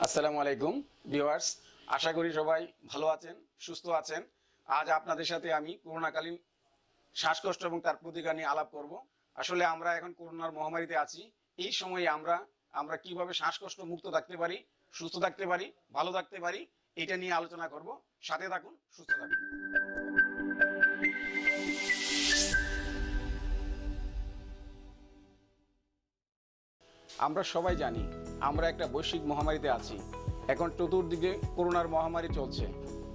আসসালামু আলাইকুম ভিউয়ার্স, আশা করি সবাই ভালো আছেন, সুস্থ আছেন। আজ আপনাদের সাথে আমি করোনাকালীন শ্বাসকষ্ট এবং তার প্রতিকার নিয়ে আলাপ করব। আসলে আমরা এখন করোনার মহামারীতে আছি। এই সময়ে আমরা কিভাবে শ্বাসকষ্ট মুক্ত থাকতে পারি, সুস্থ থাকতে পারি, ভালো থাকতে পারি, এটা নিয়ে আলোচনা করব। সাথে থাকুন, সুস্থ থাকুন। আমরা সবাই জানি আমরা একটা বৈশ্বিক মহামারীতে আছি। এখন চতুর্দিকে করোনার মহামারী চলছে,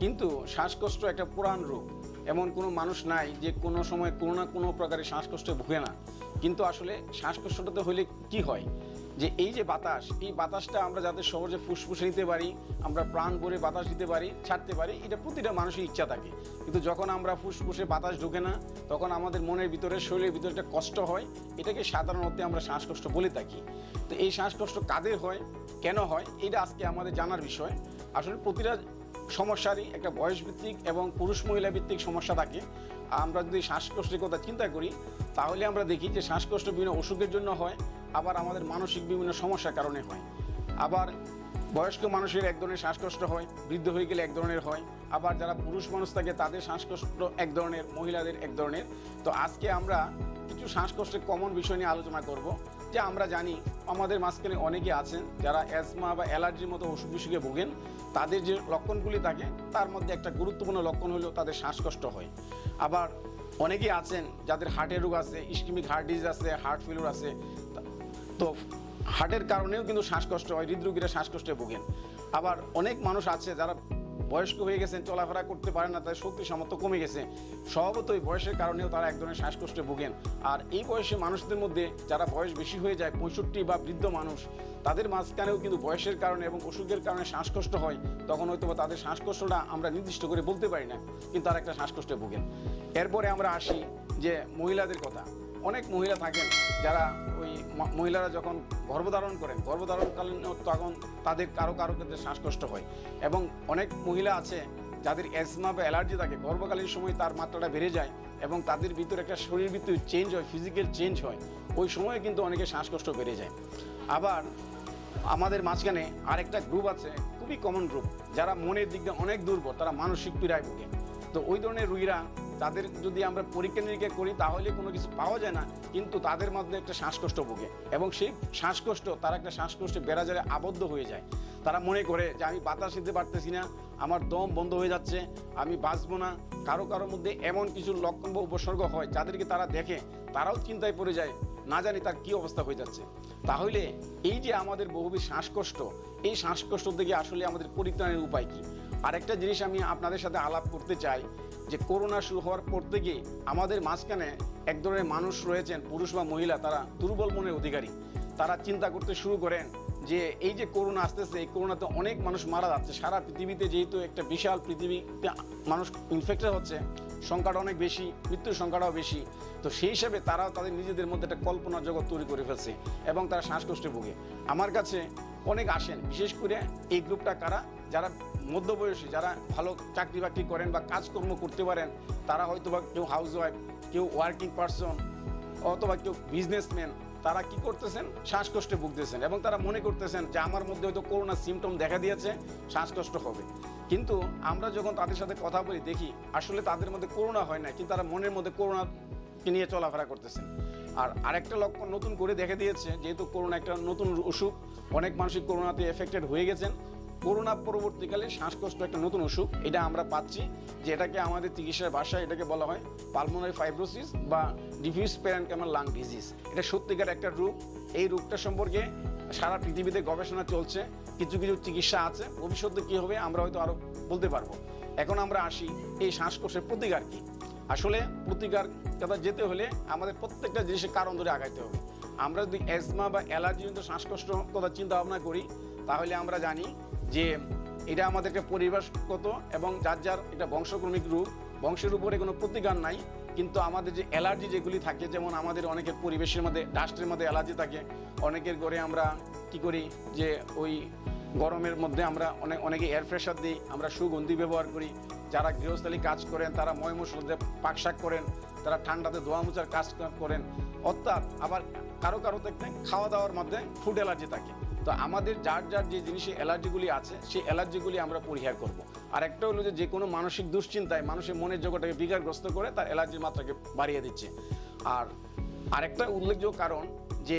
কিন্তু শ্বাসকষ্ট একটা পুরান রোগ। এমন কোনো মানুষ নাই যে কোনো সময় কোনো প্রকারের শ্বাসকষ্টে ভুগে না। কিন্তু আসলে শ্বাসকষ্টটাতে হলে কি হয়, যে এই যে বাতাস, এই বাতাসটা আমরা যাতে সহজে ফুসফুসে নিতে পারি, আমরা প্রাণ ভরে বাতাস দিতে পারি, ছাড়তে পারি, এটা প্রতিটা মানুষের ইচ্ছা থাকে। কিন্তু যখন আমরা ফুসফুসে বাতাস ঢোকে না, তখন আমাদের মনের ভিতরে, শরীরের ভিতরে একটা কষ্ট হয়। এটাকে সাধারণত আমরা শ্বাসকষ্ট বলে থাকি। তো এই শ্বাসকষ্ট কাদের হয়, কেন হয়, এটা আজকে আমাদের জানার বিষয়। আসলে প্রতিটা সমস্যারই একটা বয়সভিত্তিক এবং পুরুষ মহিলা ভিত্তিক সমস্যা থাকে। আমরা যদি শ্বাসকষ্টের কথা চিন্তা করি, তাহলে আমরা দেখি যে শ্বাসকষ্ট বিভিন্ন অসুখের জন্য হয়, আবার আমাদের মানসিক বিভিন্ন সমস্যার কারণে হয়। আবার বয়স্ক মানুষের এক ধরনের শ্বাসকষ্ট হয়, বৃদ্ধ হয়ে গেলে এক ধরনের হয়। আবার যারা পুরুষ মানুষ থাকে তাদের শ্বাসকষ্ট এক ধরনের, মহিলাদের এক ধরনের। তো আজকে আমরা কিছু শ্বাসকষ্টের কমন বিষয় নিয়ে আলোচনা করব। যে আমরা জানি আমাদের মাঝখানে অনেকে আছেন যারা অ্যাজমা বা অ্যালার্জির মতো অসুখ বিসুখে ভোগেন। তাদের যে লক্ষণগুলি থাকে তার মধ্যে একটা গুরুত্বপূর্ণ লক্ষণ হলো তাদের শ্বাসকষ্ট হয়। আবার অনেকেই আছেন যাদের হার্টের রোগ আছে, ইসকেমিক হার্ট ডিজিজ আছে, হার্ট ফেলিউর আছে। তো হার্টের কারণেও কিন্তু শ্বাসকষ্ট হয়, হৃদরোগীরা শ্বাসকষ্টে ভোগেন। আবার অনেক মানুষ আছে যারা বয়স্ক হয়ে গেছেন, চলাফেরা করতে পারেন না, তাদের শক্তি সামর্থ্য কমে গেছে। স্বভাবতই বয়সের কারণেও তারা এক ধরনের শ্বাসকষ্টে ভোগেন। আর এই বয়সে মানুষদের মধ্যে যারা বয়স বেশি হয়ে যায়, 65 বা বৃদ্ধ মানুষ, তাদের মাঝখানেও কিন্তু বয়সের কারণে এবং অসুখের কারণে শ্বাসকষ্ট হয়। তখন হয়তো তাদের শ্বাসকষ্টটা আমরা নির্দিষ্ট করে বলতে পারি না, কিন্তু তারা একটা শ্বাসকষ্টে ভোগেন। এরপরে আমরা আসি যে মহিলাদের কথা। অনেক মহিলা থাকেন যারা মহিলারা যখন গর্ভধারণ করেন, গর্ভধারণকালীন তখন তাদের কারো ক্ষেত্রে শ্বাসকষ্ট হয়। এবং অনেক মহিলা আছে যাদের অ্যাজমা বা অ্যালার্জি থাকে, গর্ভকালীন সময় তার মাত্রাটা বেড়ে যায় এবং তাদের ভিতরে একটা শরীর ভিতরে চেঞ্জ হয়, ফিজিক্যাল চেঞ্জ হয়। ওই সময়ে কিন্তু অনেকের শ্বাসকষ্ট বেড়ে যায়। আবার আমাদের মাঝখানে আরেকটা গ্রুপ আছে, খুবই কমন গ্রুপ, যারা মনের দিক দিয়ে অনেক দুর্বল, তারা মানসিক পীড়ায় ভোগে। তো ওই ধরনের রোগীরা, তাদের যদি আমরা পরীক্ষা নিরীক্ষা করি তাহলে কোনো কিছু পাওয়া যায় না, কিন্তু তাদের মধ্যে একটা শ্বাসকষ্ট ভোগে এবং সেই শ্বাসকষ্ট তারা একটা শ্বাসকষ্টে বেড়াজারে আবদ্ধ হয়ে যায়। তারা মনে করে যে আমি বাতাস নিতে পারতেছি না, আমার দম বন্ধ হয়ে যাচ্ছে, আমি বাঁচবো না। কারোর মধ্যে এমন কিছু লক্ষণ বা উপসর্গ হয় যাদেরকে তারা দেখে তারাও চিন্তায় পড়ে যায়, না জানি তার কি অবস্থা হয়ে যাচ্ছে। তাহলে এই যে আমাদের বহুবিধ শ্বাসকষ্ট, এই শ্বাসকষ্ট থেকে আসলে আমাদের পরিত্রাণের উপায় কি? আরেকটা জিনিস আমি আপনাদের সাথে আলাপ করতে চাই, যে করোনা শুরু হওয়ার পর থেকে আমাদের মাঝখানে এক ধরনের মানুষ রয়েছেন, পুরুষ বা মহিলা, তারা দুর্বল মনের অধিকারী। তারা চিন্তা করতে শুরু করেন যে এই যে করোনা আসতেছে, এই করোনাতে অনেক মানুষ মারা যাচ্ছে। সারা পৃথিবীতে যেহেতু একটা বিশাল পৃথিবীতে মানুষ ইনফেক্টেড হচ্ছে, সংখ্যাটা অনেক বেশি, মৃত্যুর সংখ্যাটাও বেশি। তো সেই হিসাবে তারাও তাদের নিজেদের মধ্যে একটা কল্পনার জগৎ তৈরি করে ফেলছে এবং তারা শ্বাসকষ্টে ভোগে। আমার কাছে অনেক আসেন, বিশেষ করে এই গ্রুপটা কারা, যারা মধ্যবয়সী, যারা ভালো চাকরি বাকরি করেন বা কাজকর্ম করতে পারেন। তারা হয়তো বা কেউ হাউসওয়াইফ, কেউ ওয়ার্কিং পারসন, অথবা কেউ বিজনেসম্যান। তারা কি করতেছেন, শ্বাসকষ্টে ভুগতেছেন এবং তারা মনে করতেছেন যে আমার মধ্যে হয়তো করোনা সিমটম দেখা দিয়েছে, শ্বাসকষ্ট হবে। কিন্তু আমরা যখন তাদের সাথে কথা বলি দেখি আসলে তাদের মধ্যে করোনা হয় না, কিন্তু তারা মনের মধ্যে করোনাকে নিয়ে চলাফেরা করতেছেন। আর আরেকটা লক্ষণ নতুন করে দেখা দিয়েছে, যেহেতু করোনা একটা নতুন অসুখ, অনেক মানুষই করোনাতে এফেক্টেড হয়ে গেছেন। করোনা পরবর্তীকালে শ্বাসকষ্ট একটা নতুন অসুখ, এটা আমরা পাচ্ছি, যে এটাকে আমাদের চিকিৎসার ভাষায় এটাকে বলা হয় পালমোনারি ফাইব্রোসিস বা ডিফিউজ প্যারেনকাইমাল লাং ডিজিজ। এটা সত্যিকার একটা রোগ। এই রোগটা সম্পর্কে সারা পৃথিবীতে গবেষণা চলছে, কিছু চিকিৎসা আছে। ভবিষ্যতে কী হবে আমরা হয়তো আরও বলতে পারবো। এখন আমরা আসি এই শ্বাসকষ্টের প্রতিকার কী। আসলে প্রতিকার কথা যেতে হলে আমাদের প্রত্যেকটা জিনিসের কারণ ধরে আগাইতে হবে। আমরা যদি অ্যাজমা বা অ্যালার্জিজনিত শ্বাসকষ্ট কথা চিন্তা ভাবনা করি, তাহলে আমরা জানি যে এটা আমাদেরকে পরিবেশগত এবং যার একটা বংশক্রমিক রোগ, বংশের উপরে কোনো প্রতিকার নাই। কিন্তু আমাদের যে অ্যালার্জি যেগুলি থাকে, যেমন আমাদের অনেকের পরিবেশের মধ্যে ডাস্টের মধ্যে অ্যালার্জি থাকে। অনেকের ঘরে আমরা কি করি, যে ওই গরমের মধ্যে আমরা অনেকে এয়ার ফ্রেশার দিই, আমরা সুগন্ধি ব্যবহার করি। যারা গৃহস্থালী কাজ করেন তারা ময় মশলা পাক শাক করেন, তারা ঠান্ডাতে ধোয়া মোছার কাজ করেন। অর্থাৎ আবার কারো দেখতে খাওয়া দাওয়ার মধ্যে ফুড অ্যালার্জি থাকে। তো আমাদের যার যার যে জিনিসে অ্যালার্জিগুলি আছে সেই অ্যালার্জিগুলি আমরা পরিহার করব। আর একটা হলো যে কোনো মানসিক দুশ্চিন্তায় মানুষের মনের জগৎটাকে বিকারগ্রস্ত করে তার অ্যালার্জির মাত্রাকে বাড়িয়ে দিচ্ছে। আর আরেকটা উল্লেখযোগ্য কারণ যে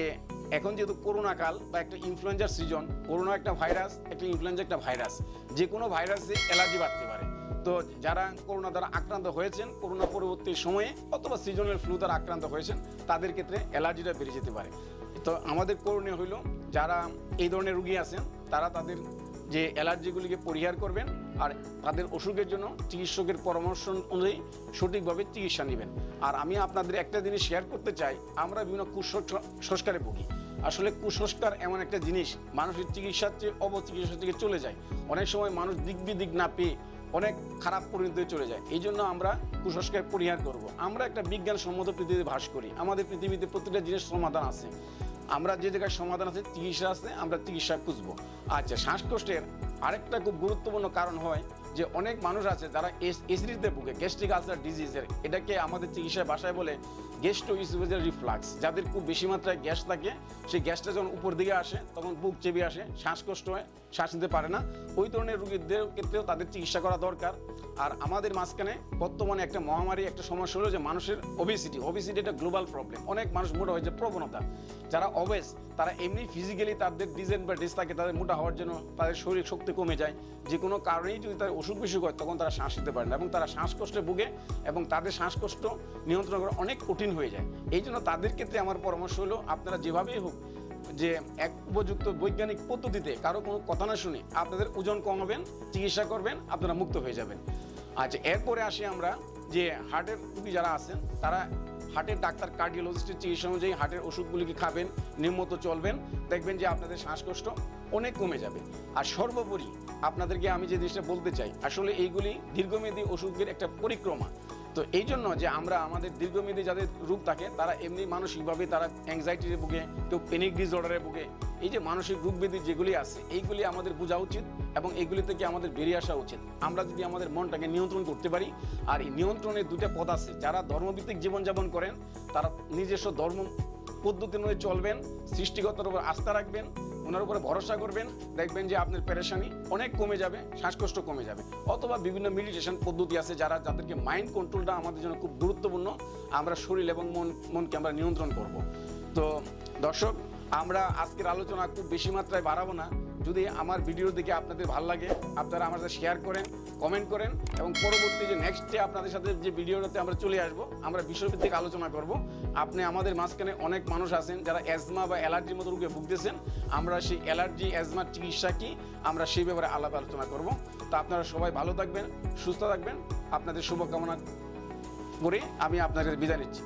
এখন যেহেতু করোনা কাল বা একটা ইনফ্লুয়েঞ্জার সিজন, করোনা একটা ভাইরাস, একটা ইনফ্লুয়েঞ্জা একটা ভাইরাস, যে কোনো ভাইরাসে অ্যালার্জি বাড়তে পারে। তো যারা করোনা দ্বারা আক্রান্ত হয়েছেন করোনা পরবর্তী সময়ে অথবা সিজনাল ফ্লু দ্বারা আক্রান্ত হয়েছেন তাদের ক্ষেত্রে অ্যালার্জিটা বেড়ে যেতে পারে। তো আমাদের করণীয় হইল যারা এই ধরনের রুগী আছেন তারা তাদের যে অ্যালার্জিগুলিকে পরিহার করবেন আর তাদের অসুখের জন্য চিকিৎসকের পরামর্শ অনুযায়ী সঠিকভাবে চিকিৎসা নেবেন। আর আমি আপনাদের একটা জিনিস শেয়ার করতে চাই, আমরা বিভিন্ন কুসংস্কারে ভুগি। আসলে কুসংস্কার এমন একটা জিনিস মানুষের চিকিৎসার চেয়ে অপচিকিৎসার দিকে চলে যায়। অনেক সময় মানুষ দিক বিদিক না পেয়ে অনেক খারাপ পরিণতিতে চলে যায়। এই জন্য আমরা কুসংস্কার পরিহার করব। আমরা একটা বিজ্ঞানসম্মত পৃথিবীতে বাস করি, আমাদের পৃথিবীতে প্রতিটা জিনিস সমাধান আছে। আমরা যে জায়গায় সমাধান আছে, চিকিৎসা আছে, আমরা চিকিৎসা খুঁজবো। আচ্ছা, শ্বাসকষ্টের আরেকটা খুব গুরুত্বপূর্ণ কারণ হয় যে অনেক মানুষ আছে যারা অ্যাসিডিটিতে ভুগে, গ্যাস্ট্রিক আলসার ডিজিজের, এটাকে আমাদের চিকিৎসায় ভাষায় বলে গ্যাস্ট্রোইসোফেজিয়াল রিফ্লাক্স। যাদের খুব বেশি মাত্রায় গ্যাস থাকে, সেই গ্যাসটা যখন উপর দিকে আসে তখন বুক চেপে আসে, শ্বাসকষ্ট হয়, শ্বাস নিতে পারে না। ওই ধরনের রোগীদের ক্ষেত্রেও তাদের চিকিৎসা করা দরকার। আর আমাদের মাঝখানে বর্তমানে একটা মহামারী, একটা সমস্যা হলো যে মানুষের ওবেসিটি একটা গ্লোবাল প্রবলেম। অনেক মানুষ মোটা হয়ে যে প্রবণতা, যারা অবেস তারা এমনি ফিজিক্যালি তাদের ডিজাইন বা ডিস থাকে, তাদের মোটা হওয়ার জন্য তাদের শরীর শক্তি কমে যায়। যে কোনো কারণেই যদি তাদের অসুখ বিসুখ হয় তখন তারা শ্বাস নিতে পারে না এবং তারা শ্বাসকষ্টে ভুগে এবং তাদের শ্বাসকষ্ট নিয়ন্ত্রণ করা অনেক কঠিন হয়ে যায়। এই জন্য তাদের ক্ষেত্রে আমার পরামর্শ হলো আপনারা যেভাবেই হোক যে এক উপযুক্ত বৈজ্ঞানিক পদ্ধতিতে কারো কোনো কথা না শুনে আপনাদের ওজন কমাবেন, চিকিৎসা করবেন, আপনারা মুক্ত হয়ে যাবেন। আচ্ছা, এরপরে আসি আমরা যে হার্টের রোগী যারা আছেন তারা হার্টের ডাক্তার কার্ডিওলজিস্টের চিকিৎসা অনুযায়ী হার্টের ওষুধগুলিকে খাবেন, নিয়মিত চলবেন, দেখবেন যে আপনাদের শ্বাসকষ্ট অনেক কমে যাবে। আর সর্বোপরি আপনাদেরকে আমি যে জিনিসটা বলতে চাই, আসলে এইগুলি দীর্ঘমেয়াদী ওষুধের একটা পরিক্রমা। তো এই জন্য যে আমরা আমাদের দীর্ঘমেয়াদী যাদের রোগ থাকে তারা এমনি মানসিকভাবে তারা অ্যাংজাইটিতে ভুগে, কেউ প্যানিক ডিসঅর্ডারে ভুগে। এই যে মানসিক রোগ ব্যাধি যেগুলি আছে এইগুলি আমাদের বোঝা উচিত এবং এগুলি থেকে আমাদের বেরিয়ে আসা উচিত। আমরা যদি আমাদের মনটাকে নিয়ন্ত্রণ করতে পারি, আর এই নিয়ন্ত্রণের দুটো পথ আছে। যারা ধর্মভিত্তিক জীবনযাপন করেন তারা নিজস্ব ধর্ম পদ্ধতি অনুযায়ী চলবেন, সৃষ্টিকর্তার উপর আস্থা রাখবেন, ওনার উপরে ভরসা করবেন, দেখবেন যে আপনার পেরেশানি অনেক কমে যাবে, শ্বাসকষ্ট কমে যাবে। অথবা বিভিন্ন মেডিটেশন পদ্ধতি আছে যাদেরকে মাইন্ড কন্ট্রোলটা আমাদের জন্য খুব গুরুত্বপূর্ণ। আমরা শরীর এবং মনকে আমরা নিয়ন্ত্রণ করব। তো দর্শক, আমরা আজকের আলোচনা খুব বেশি মাত্রায় বাড়াবো না। যদি আমার ভিডিও দেখে আপনাদের ভালো লাগে আপনারা আমার সাথে শেয়ার করেন, কমেন্ট করেন এবং পরবর্তী যে নেক্সটে আপনাদের সাথে যে ভিডিওটাতে আমরা চলে আসবো, আমরা বিষয়ভিত্তিক আলোচনা করব। আপনি আমাদের মাঝখানে অনেক মানুষ আছেন যারা অ্যাজমা বা অ্যালার্জির মতো রোগে ভুগতেছেন, আমরা সেই অ্যালার্জি অ্যাজমার চিকিৎসা কি আমরা সেই ব্যাপারে আলাপ আলোচনা করব। তো আপনারা সবাই ভালো থাকবেন, সুস্থ থাকবেন, আপনাদের শুভকামনা করে আমি আপনাদের বিদায় নিচ্ছি।